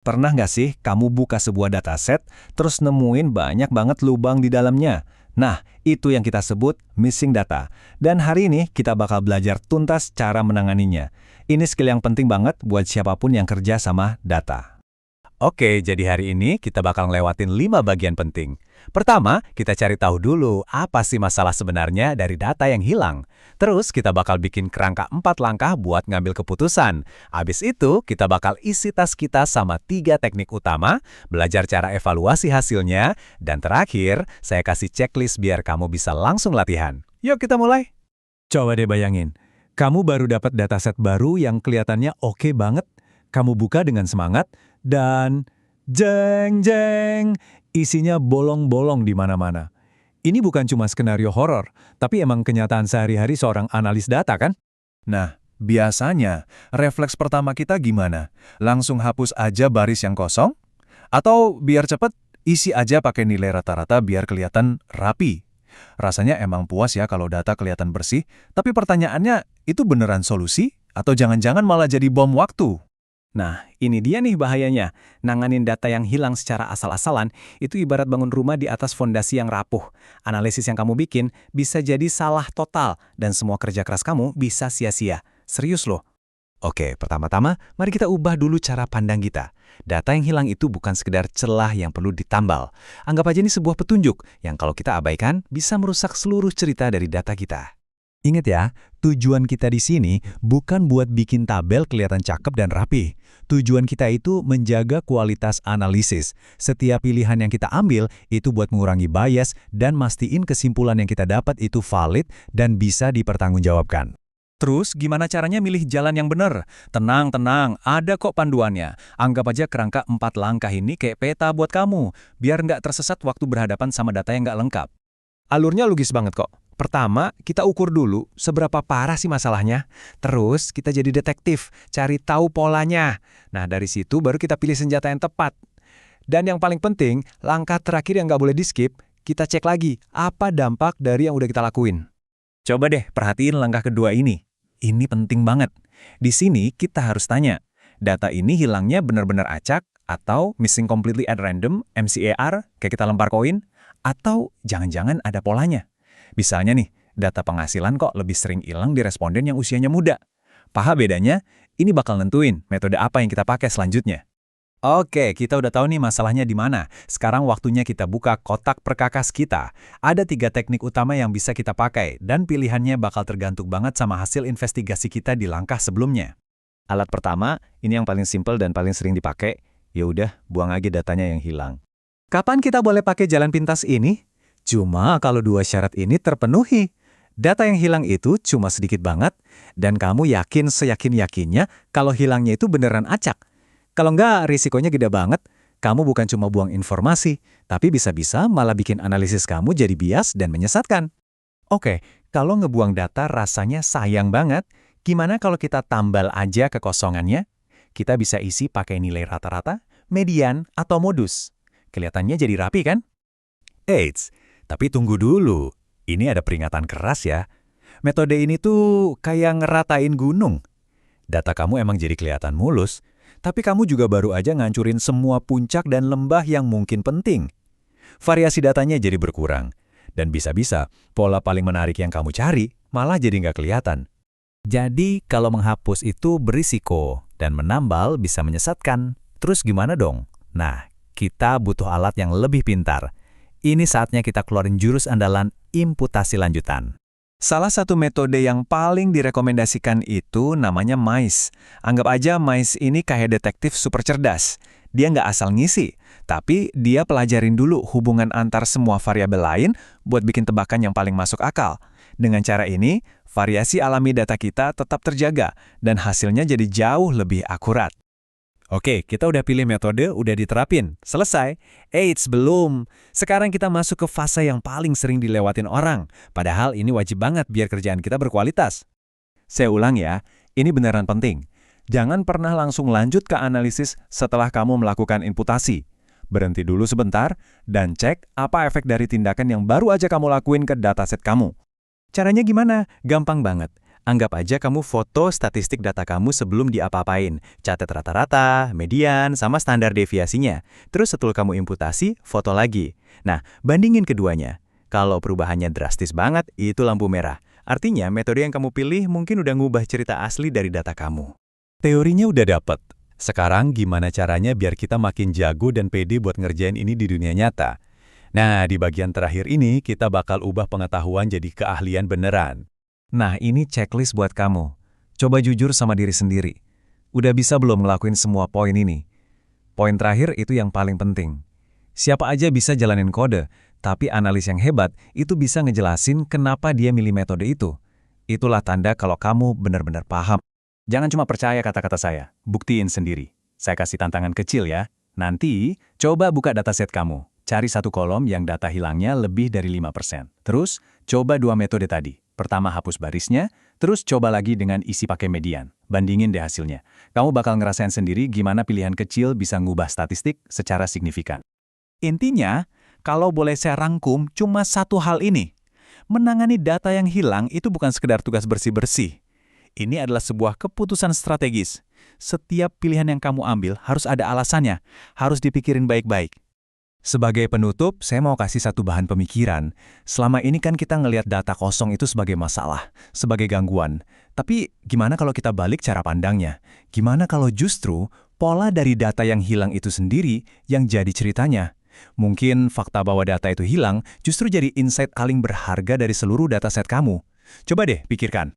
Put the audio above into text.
Pernah nggak sih kamu buka sebuah dataset, terus nemuin banyak banget lubang di dalamnya? Nah, itu yang kita sebut missing data. Dan hari ini kita bakal belajar tuntas cara menanganinya. Ini skill yang penting banget buat siapapun yang kerja sama data. Oke, jadi hari ini kita bakal ngelewatin 5 bagian penting. Pertama, kita cari tahu dulu apa sih masalah sebenarnya dari data yang hilang. Terus kita bakal bikin kerangka 4 langkah buat ngambil keputusan. Abis itu, kita bakal isi tas kita sama 3 teknik utama, belajar cara evaluasi hasilnya, dan terakhir, saya kasih checklist biar kamu bisa langsung latihan. Yuk kita mulai. Coba deh bayangin, kamu baru dapat dataset baru yang kelihatannya oke banget. Kamu buka dengan semangat, dan jeng jeng, isinya bolong-bolong di mana-mana. Ini bukan cuma skenario horor, tapi emang kenyataan sehari-hari seorang analis data kan? Nah, biasanya refleks pertama kita gimana? Langsung hapus aja baris yang kosong? Atau biar cepet, isi aja pakai nilai rata-rata biar kelihatan rapi? Rasanya emang puas ya kalau data kelihatan bersih, tapi pertanyaannya, itu beneran solusi? Atau jangan-jangan malah jadi bom waktu? Nah, ini dia nih bahayanya. Nanganin data yang hilang secara asal-asalan itu ibarat bangun rumah di atas fondasi yang rapuh. Analisis yang kamu bikin bisa jadi salah total dan semua kerja keras kamu bisa sia-sia. Serius loh. Oke, pertama-tama mari kita ubah dulu cara pandang kita. Data yang hilang itu bukan sekedar celah yang perlu ditambal. Anggap aja ini sebuah petunjuk yang kalau kita abaikan bisa merusak seluruh cerita dari data kita. Ingat ya, tujuan kita di sini bukan buat bikin tabel kelihatan cakep dan rapi. Tujuan kita itu menjaga kualitas analisis. Setiap pilihan yang kita ambil itu buat mengurangi bias dan mastiin kesimpulan yang kita dapat itu valid dan bisa dipertanggungjawabkan. Terus, gimana caranya milih jalan yang benar? Tenang, ada kok panduannya. Anggap aja kerangka 4 langkah ini kayak peta buat kamu, biar nggak tersesat waktu berhadapan sama data yang nggak lengkap. Alurnya logis banget kok. Pertama, kita ukur dulu seberapa parah sih masalahnya. Terus, kita jadi detektif, cari tahu polanya. Nah, dari situ baru kita pilih senjata yang tepat. Dan yang paling penting, langkah terakhir yang nggak boleh di-skip, kita cek lagi apa dampak dari yang udah kita lakuin. Coba deh perhatiin langkah kedua ini. Ini penting banget. Di sini kita harus tanya, data ini hilangnya benar-benar acak atau missing completely at random, MCAR, kayak kita lempar koin, atau jangan-jangan ada polanya. Misalnya nih, data penghasilan kok lebih sering hilang di responden yang usianya muda. Paham bedanya? Ini bakal nentuin metode apa yang kita pakai selanjutnya. Oke, kita udah tahu nih masalahnya di mana. Sekarang waktunya kita buka kotak perkakas kita. Ada 3 teknik utama yang bisa kita pakai, dan pilihannya bakal tergantung banget sama hasil investigasi kita di langkah sebelumnya. Alat pertama, ini yang paling simpel dan paling sering dipakai. Ya udah, buang aja datanya yang hilang. Kapan kita boleh pakai jalan pintas ini? Cuma kalau 2 syarat ini terpenuhi. Data yang hilang itu cuma sedikit banget, dan kamu yakin seyakin-yakinnya kalau hilangnya itu beneran acak. Kalau nggak, risikonya gede banget. Kamu bukan cuma buang informasi, tapi bisa-bisa malah bikin analisis kamu jadi bias dan menyesatkan. Oke, kalau ngebuang data rasanya sayang banget, gimana kalau kita tambal aja kekosongannya? Kita bisa isi pakai nilai rata-rata, median, atau modus. Kelihatannya jadi rapi kan? Eits, tapi tunggu dulu. Ini ada peringatan keras ya. Metode ini tuh kayak ngeratain gunung. Data kamu emang jadi kelihatan mulus, tapi kamu juga baru aja ngancurin semua puncak dan lembah yang mungkin penting. Variasi datanya jadi berkurang, dan bisa-bisa pola paling menarik yang kamu cari malah jadi nggak kelihatan. Jadi kalau menghapus itu berisiko, dan menambal bisa menyesatkan. Terus gimana dong? Nah, kita butuh alat yang lebih pintar. Ini saatnya kita keluarin jurus andalan imputasi lanjutan. Salah satu metode yang paling direkomendasikan itu namanya MICE. Anggap aja MICE ini kayak detektif super cerdas. Dia nggak asal ngisi, tapi dia pelajarin dulu hubungan antar semua variabel lain buat bikin tebakan yang paling masuk akal. Dengan cara ini, variasi alami data kita tetap terjaga dan hasilnya jadi jauh lebih akurat. Oke, kita udah pilih metode, udah diterapin. Selesai. Eits, belum. Sekarang kita masuk ke fase yang paling sering dilewatin orang. Padahal ini wajib banget biar kerjaan kita berkualitas. Saya ulang ya, ini beneran penting. Jangan pernah langsung lanjut ke analisis setelah kamu melakukan imputasi. Berhenti dulu sebentar, dan cek apa efek dari tindakan yang baru aja kamu lakuin ke dataset kamu. Caranya gimana? Gampang banget. Anggap aja kamu foto statistik data kamu sebelum diapa-apain. Catat rata-rata, median, sama standar deviasinya. Terus setelah kamu imputasi, foto lagi. Nah, bandingin keduanya. Kalau perubahannya drastis banget, itu lampu merah. Artinya, metode yang kamu pilih mungkin udah ngubah cerita asli dari data kamu. Teorinya udah dapet. Sekarang gimana caranya biar kita makin jago dan pede buat ngerjain ini di dunia nyata? Nah, di bagian terakhir ini kita bakal ubah pengetahuan jadi keahlian beneran. Nah, ini checklist buat kamu. Coba jujur sama diri sendiri. Udah bisa belum ngelakuin semua poin ini? Poin terakhir itu yang paling penting. Siapa aja bisa jalanin kode, tapi analis yang hebat itu bisa ngejelasin kenapa dia milih metode itu. Itulah tanda kalau kamu benar-benar paham. Jangan cuma percaya kata-kata saya, buktiin sendiri. Saya kasih tantangan kecil ya. Nanti, coba buka dataset kamu. Cari satu kolom yang data hilangnya lebih dari 5%. Terus, coba dua metode tadi. Pertama hapus barisnya, terus coba lagi dengan isi pakai median. Bandingin deh hasilnya. Kamu bakal ngerasain sendiri gimana pilihan kecil bisa ngubah statistik secara signifikan. Intinya, kalau boleh saya rangkum, cuma satu hal ini. Menangani data yang hilang itu bukan sekedar tugas bersih-bersih. Ini adalah sebuah keputusan strategis. Setiap pilihan yang kamu ambil harus ada alasannya, harus dipikirin baik-baik. Sebagai penutup, saya mau kasih satu bahan pemikiran. Selama ini kan kita ngelihat data kosong itu sebagai masalah, sebagai gangguan. Tapi gimana kalau kita balik cara pandangnya? Gimana kalau justru pola dari data yang hilang itu sendiri yang jadi ceritanya? Mungkin fakta bahwa data itu hilang justru jadi insight paling berharga dari seluruh dataset kamu. Coba deh pikirkan.